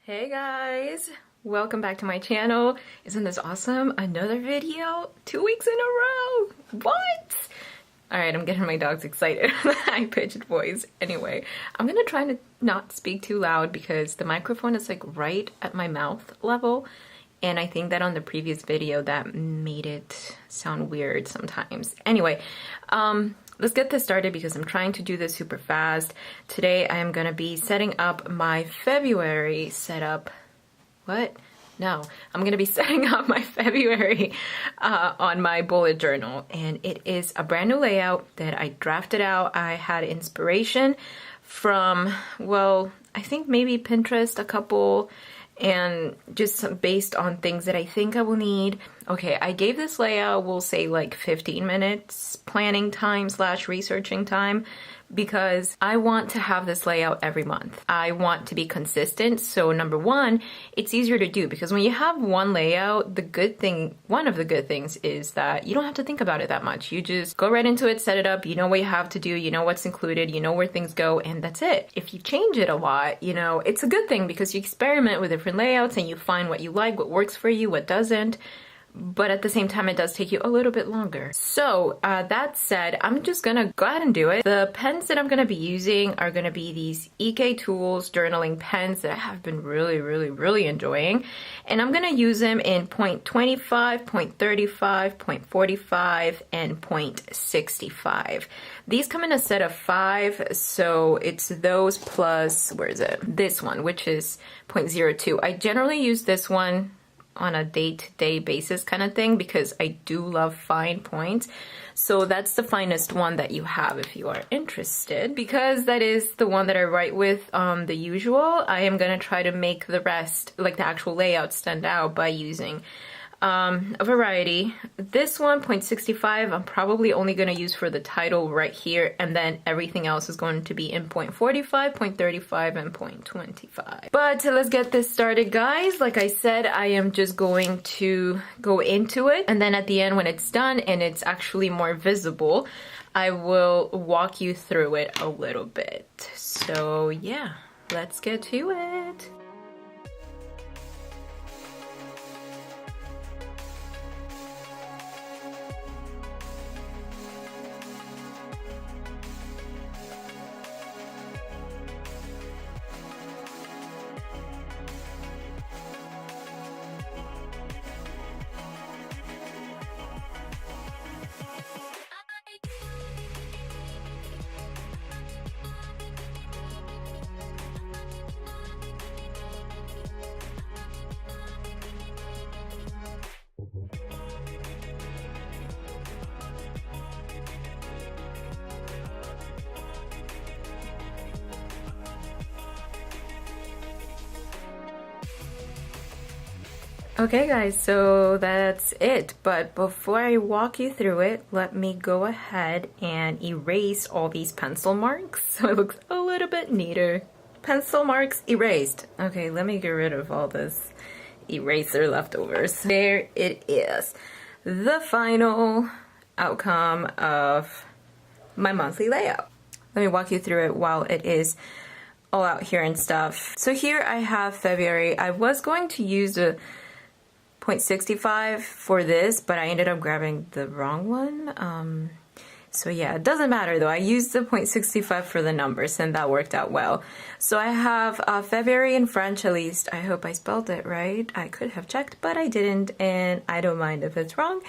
Hey guys, welcome back to my channel. Isn't this awesome? Another video, 2 weeks in a row. What? All right, I'm getting my dogs excited. High-pitched voice. Anyway, I'm gonna try to not speak too loud because the microphone is like right at my mouth level. And I think that on the previous video that made it sound weird sometimes. Anyway, let's get this started because I'm trying to do this super fast. Today I am gonna be setting up my February setup. What? No, I'm gonna be setting up my February on my bullet journal. And it is a brand new layout that I drafted out. I had inspiration from, well, I think maybe Pinterest a couple, and just based on things that I think I will need. Okay, I gave this layout, we'll say like 15 minutes planning time / researching time, because I want to have this layout every month. I want to be consistent. So number one, it's easier to do because when you have one layout, one of the good things is that you don't have to think about it that much. You just go right into it, set it up, you know what you have to do, you know what's included, you know where things go, and that's it. If you change it a lot, you know, it's a good thing because you experiment with different layouts and you find what you like, what works for you, what doesn't. But at the same time, it does take you a little bit longer. So that said, I'm just gonna go ahead and do it. The pens that I'm gonna be using are gonna be these EK Tools journaling pens that I have been really enjoying. And I'm gonna use them in 0.25, 0.35, 0.45, and 0.65. These come in a set of 5, so it's those plus, where is it? This one, which is 0.02. I generally use this one on a day-to-day basis kind of thing because I do love fine points. So that's the finest one that you have if you are interested. Because that is the one that I write with the usual, I am gonna try to make the rest, like the actual layout, stand out by using a variety. This one, 0.65, I'm probably only going to use for the title right here, and then everything else is going to be in 0.45, 0.35, and 0.25. But let's get this started, guys. Like I said, I am just going to go into it, and then at the end when it's done and it's actually more visible, I will walk you through it a little bit. So yeah, let's get to it. Okay guys, so that's it, but before I walk you through it, let me go ahead and erase all these pencil marks so it looks a little bit neater. Pencil marks erased. Okay, let me get rid of all this eraser leftovers. There it is. The final outcome of my monthly layout. Let me walk you through it while it is all out here and stuff. So here I have February. I was going to use a 0.65 for this, but I ended up grabbing the wrong one. So yeah, it doesn't matter though. I used the 0.65 for the numbers and that worked out well. So I have February in French, at least. I hope I spelled it right. I could have checked, but I didn't, and I don't mind if it's wrong.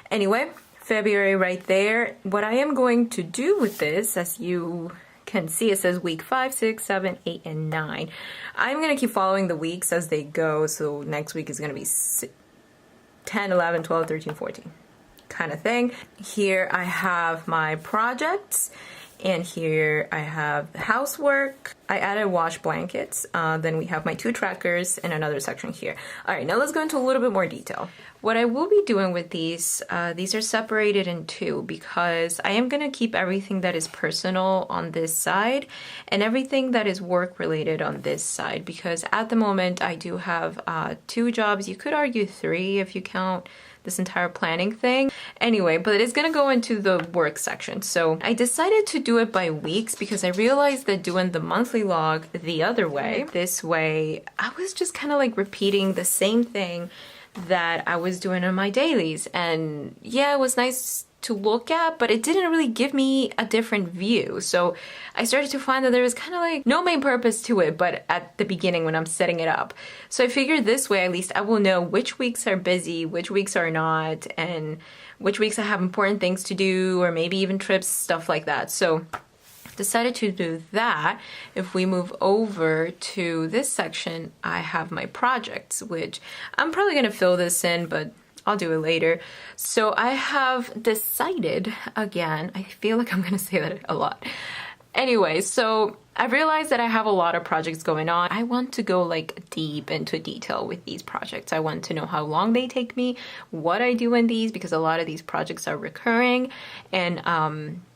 Anyway, February right there. What I am going to do with this, as you can see, it says week 5, 6, 7, 8, and 9. I'm going to keep following the weeks as they go, so next week is going to be 10, 11, 12, 13, 14 kind of thing. Here I have my projects, and here I have the housework. I added wash blankets. Then we have my 2 trackers and another section here. All right, now let's go into a little bit more detail. What I will be doing with these are separated in 2 because I am gonna keep everything that is personal on this side and everything that is work related on this side, because at the moment I do have 2 jobs. You could argue 3 if you count this entire planning thing. Anyway, but it's gonna go into the work section. So I decided to do it by weeks because I realized that doing the monthly log the other way, this way, I was just kind of like repeating the same thing that I was doing on my dailies. And yeah, it was nice to look at, but it didn't really give me a different view. So I started to find that there was kind of like no main purpose to it, but at the beginning when I'm setting it up. So I figured this way, at least I will know which weeks are busy, which weeks are not, and which weeks I have important things to do, or maybe even trips, stuff like that. So decided to do that. If we move over to this section, I have my projects, which I'm probably gonna fill this in, but I'll do it later. So I have decided, again, I feel like I'm gonna say that a lot. Anyway, so I realized that I have a lot of projects going on. I want to go like deep into detail with these projects. I want to know how long they take me, what I do in these, because a lot of these projects are recurring. And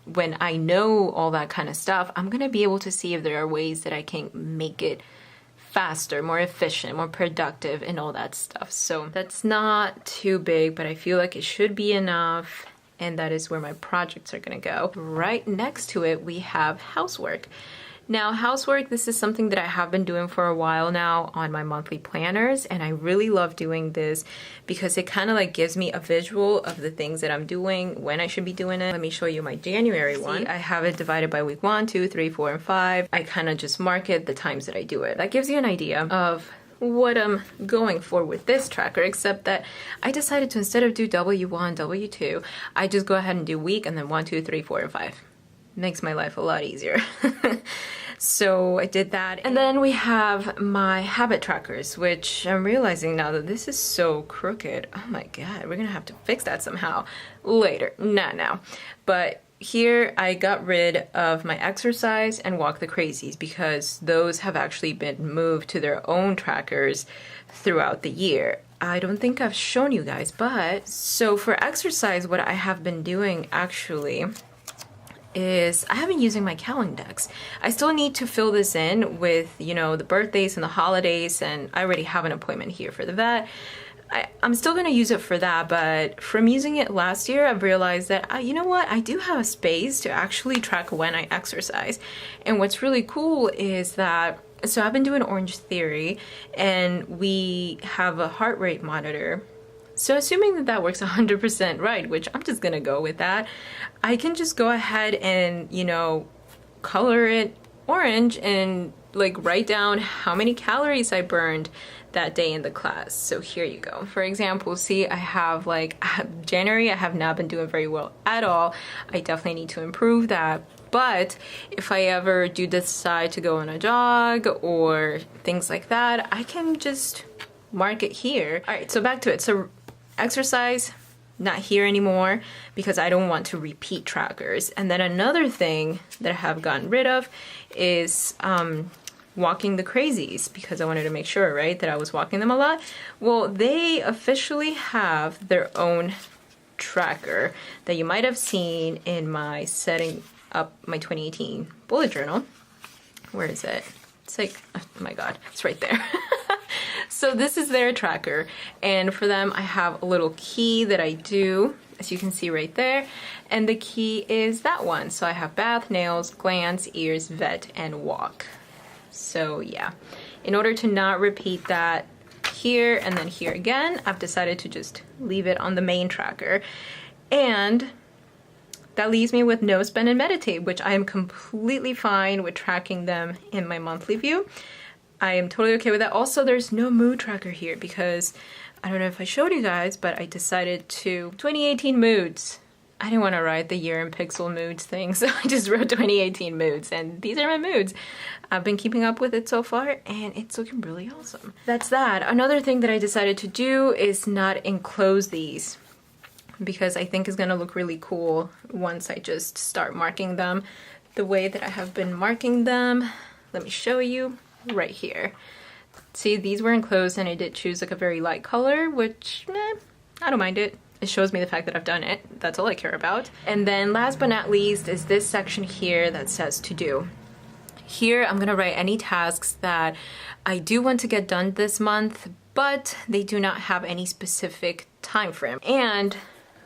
when I know all that kind of stuff, I'm gonna be able to see if there are ways that I can make it faster, more efficient, more productive, and all that stuff. So that's not too big, but I feel like it should be enough. And that is where my projects are gonna go. Right next to it, we have housework. Now, housework, this is something that I have been doing for a while now on my monthly planners, and I really love doing this because it kind of like gives me a visual of the things that I'm doing, when I should be doing it. Let me show you my January one. I have it divided by week 1, 2, 3, 4, and 5. I kind of just mark it the times that I do it. That gives you an idea of what I'm going for with this tracker, except that I decided to, instead of do W1, W2, I just go ahead and do week and then 1, 2, 3, 4, and 5. Makes my life a lot easier. So I did that. And then we have my habit trackers, which I'm realizing now that this is so crooked. Oh my God, we're gonna have to fix that somehow later, not now. But here I got rid of my exercise and walk the crazies because those have actually been moved to their own trackers throughout the year. I don't think I've shown you guys, but so for exercise, what I have been doing actually is I have been using my Calendex. I still need to fill this in with, you know, the birthdays and the holidays, and I already have an appointment here for the vet. I'm still gonna use it for that, but from using it last year, I've realized that, you know what, I do have a space to actually track when I exercise. And what's really cool is that, so I've been doing Orange Theory, and we have a heart rate monitor. So assuming that that works 100% right, which I'm just gonna go with that, I can just go ahead and, you know, color it orange and like write down how many calories I burned that day in the class. So here you go. For example, see, I have like January, I have not been doing very well at all. I definitely need to improve that. But if I ever do decide to go on a jog or things like that, I can just mark it here. All right, so back to it. So exercise, not here anymore because I don't want to repeat trackers. And then another thing that I have gotten rid of is walking the crazies, because I wanted to make sure, right, that I was walking them a lot. Well, they officially have their own tracker that you might have seen in my setting up my 2018 bullet journal. Where is it? It's like, oh my God, it's right there. So this is their tracker, and for them I have a little key that I do, as you can see right there, and the key is that one. So I have bath, nails, glands, ears, vet, and walk. So yeah, in order to not repeat that here and then here again, I've decided to just leave it on the main tracker. And that leaves me with no, spend, and meditate, which I am completely fine with tracking them in my monthly view. I am totally okay with that. Also, there's no mood tracker here because I don't know if I showed you guys, but I decided to 2018 moods. I didn't want to write the year in pixel moods thing, so I just wrote 2018 moods, and these are my moods. I've been keeping up with it so far, and it's looking really awesome. That's that. Another thing that I decided to do is not enclose these, because I think it's gonna look really cool once I just start marking them the way that I have been marking them. Let me show you right here. See, these were enclosed and I did choose like a very light color, which I don't mind it. It shows me the fact that I've done it. That's all I care about. And then last but not least is this section here that says to do. Here, I'm gonna write any tasks that I do want to get done this month, but they do not have any specific time frame. And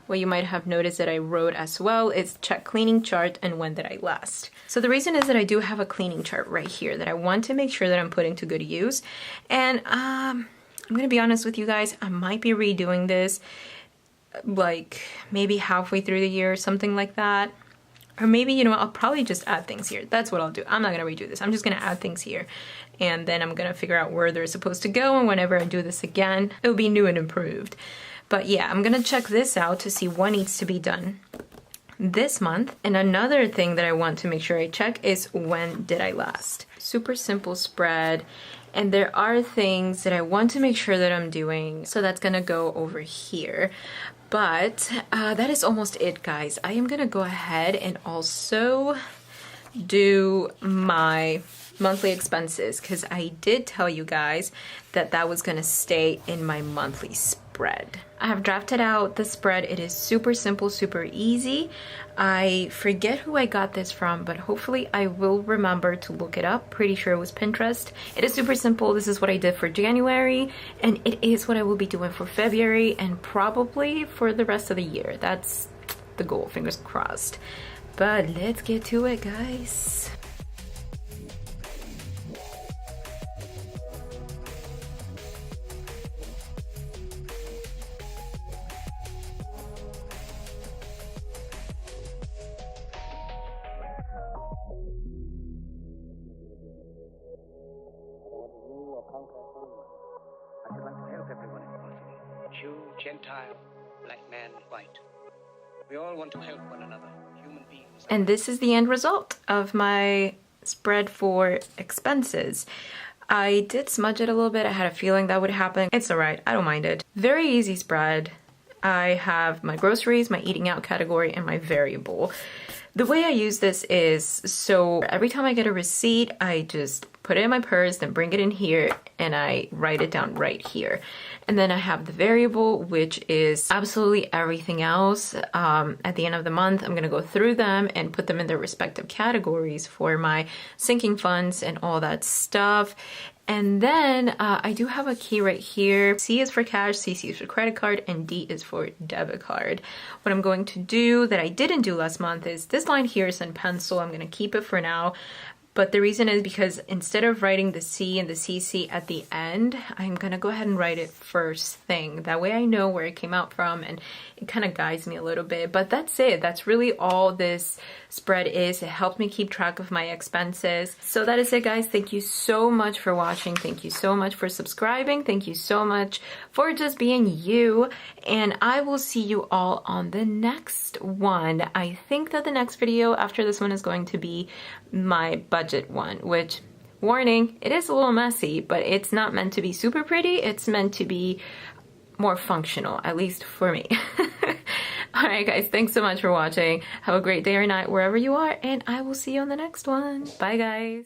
what you might have noticed that I wrote as well is check cleaning chart and when did I last. So the reason is that I do have a cleaning chart right here that I want to make sure that I'm putting to good use. And I'm gonna be honest with you guys, I might be redoing this like maybe halfway through the year or something like that. Or maybe, you know, I'll probably just add things here. That's what I'll do. I'm not gonna redo this. I'm just gonna add things here. And then I'm gonna figure out where they're supposed to go, and whenever I do this again, it'll be new and improved. But yeah, I'm gonna check this out to see what needs to be done this month. And another thing that I want to make sure I check is when did I last. Super simple spread. And there are things that I want to make sure that I'm doing. So that's gonna go over here. But that is almost it, guys. I am gonna go ahead and also do my monthly expenses, because I did tell you guys that that was gonna stay in my monthly spread. I have drafted out the spread. It is super simple, super easy. I forget who I got this from, but hopefully I will remember to look it up. Pretty sure it was Pinterest. It is super simple. This is what I did for January, and it is what I will be doing for February and probably for the rest of the year. That's the goal, fingers crossed. But let's get to it, guys. I should like to help everyone if possible. Jew, Gentile, black man, white. We all want to help one another, human beings. And this is the end result of my spread for expenses. I did smudge it a little bit. I had a feeling that would happen. It's alright, I don't mind it. Very easy spread. I have my groceries, my eating out category, and my variable. The way I use this is, so every time I get a receipt, I just put it in my purse, then bring it in here, and I write it down right here. And then I have the variable, which is absolutely everything else. At the end of the month, I'm gonna go through them and put them in their respective categories for my sinking funds and all that stuff. And then I do have a key right here. C is for cash, CC is for credit card, and D is for debit card. What I'm going to do that I didn't do last month is this line here is in pencil. I'm gonna keep it for now. But the reason is because instead of writing the C and the CC at the end, I'm gonna go ahead and write it first thing. That way I know where it came out from and it kind of guides me a little bit. But that's it. That's really all this spread is. It helped me keep track of my expenses. So that is it, guys. Thank you so much for watching. Thank you so much for subscribing. Thank you so much for just being you. And I will see you all on the next one. I think that the next video after this one is going to be my budget one, which, warning, it is a little messy, but it's not meant to be super pretty. It's meant to be more functional, at least for me. All right, guys, thanks so much for watching. Have a great day or night wherever you are, and I will see you on the next one. Bye, guys.